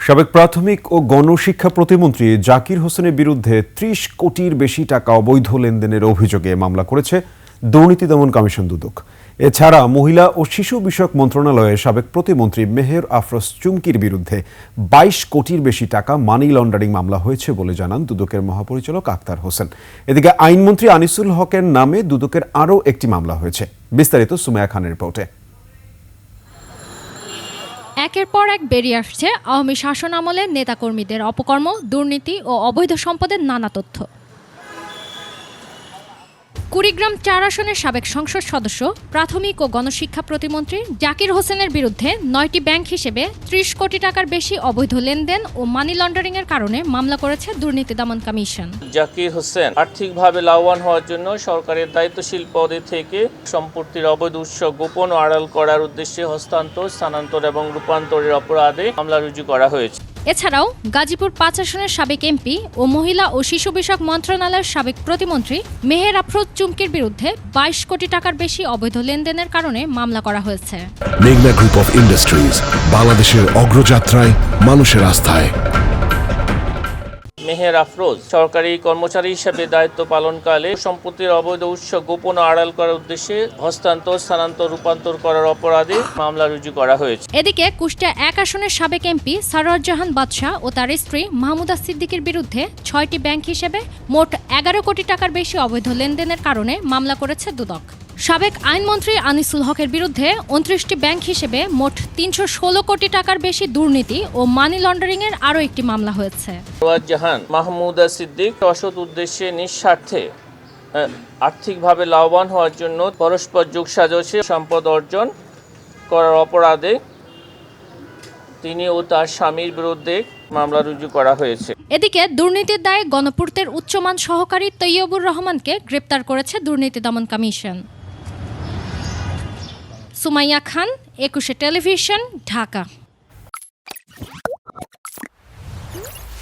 সাবেক প্রাথমিক ও গণশিক্ষা প্রতিমন্ত্রী জাকির হোসেনের বিরুদ্ধে ৩০ কোটির বেশি টাকা অবৈধ লেনদেনের অভিযোগে মামলা করেছে দুর্নীতি দমন কমিশন দুদক। এছাড়া মহিলা ও শিশু বিষয়ক মন্ত্রণালয়ের সাবেক প্রতিমন্ত্রী মেহের আফরোজ চুমকির বিরুদ্ধে ২২ কোটির বেশি টাকা মানি লন্ডারিং মামলা হয়েছে বলে জানান দুদকের মহাপরিচালক আক্তার হোসেন। এদিকে আইনমন্ত্রী আনিসুল হকের নামে দুদকের আরও একটি মামলা হয়েছে। বিস্তারিত সুমাইয়া খানের রিপোর্টে। একের পর এক বেরিয়ে আসছে আওয়ামী শাসন আমলের নেতাকর্মীদের অপকর্ম, দুর্নীতি ও অবৈধ সম্পদের নানা তথ্য। কুড়িগ্রাম ৪ আসনের সাবেক সংসদ সদস্য, প্রাথমিক ও গণশিক্ষা প্রতিমন্ত্রী জাকির হোসেনের বিরুদ্ধে ৯টি ব্যাংক হিসেবে ৩০ কোটি টাকার বেশি অবৈধ লেনদেন ও মানি লন্ডারিং এর কারণে মামলা করেছে দুর্নীতি দমন কমিশন। জাকির হোসেন আর্থিকভাবে লাভবান হওয়ার জন্য সরকারের দায়িত্বশীল পদে থেকে সম্পত্তির অবৈধ উৎস গোপন ও আড়াল করার উদ্দেশ্যে হস্তান্তর, স্থানান্তর এবং রূপান্তরের অপরাধে মামলা রুজু করা হয়েছে। এছাড়াও গাজীপুর ৫ আসনের সাবেক এমপি ও মহিলা ও শিশু বিষয়ক মন্ত্রণালয়ের সাবেক প্রতিমন্ত্রী মেহের আফরোজ চুমকির বিরুদ্ধে ২২ কোটি টাকার বেশি অবৈধ লেনদেনের কারণে মামলা করা হয়েছে। মেঘনা গ্রুপ অফ ইন্ডাস্ট্রিজ, বাংলাদেশের অগ্রযাত্রায়, মানুষের আস্থায়। মেহের আফরোজ সরকারি কর্মচারী হিসেবে দায়িত্ব পালনকালে সম্পত্তির অবৈধ উৎস গোপন ও আড়াল করার উদ্দেশ্যে হস্তান্তর, স্থানান্তর, রূপান্তর করার অপরাধে মামলা রুজু করা হয়েছে। এদিকে কুষ্টিয়া ১ আসনের সাবেক এমপি সারোয়ারজাহান বাদশা ও তার স্ত্রী মাহমুদা সিদ্দিকীর বিরুদ্ধে ৬টি ব্যাংক হিসেবে মোট ১১ কোটি টাকার বেশি অবৈধ লেনদেনের কারণে মামলা করেছে দুদক। সাবেক আইনমন্ত্রী আনিসুল হকের বিরুদ্ধে ২৯টি ব্যাংক হিসেবে মোট ৩১৬ কোটি টাকার বেশি দুর্নীতি ও মানি লন্ডারিং এর আরও একটি মামলা হয়েছে। সারোয়ারজাহান মাহমুদা সিদ্দিক অসৎ উদ্দেশ্যে নিঃস্বার্থে আর্থিকভাবে লাভবান হওয়ার জন্য পরস্পর যোগসাজশে সম্পদ অর্জন করার অপরাধে তিনি ও তার স্বামীর বিরুদ্ধে মামলা রুজু করা হয়েছে। এদিকে দুর্নীতির দায়ে গণপূর্তের উচ্চমান সহকারী তৈয়বুর রহমানকে গ্রেপ্তার করেছে দুর্নীতি দমন কমিশন। সুমাইয়া খান, ২১ টেলিভিশন, ঢাকা।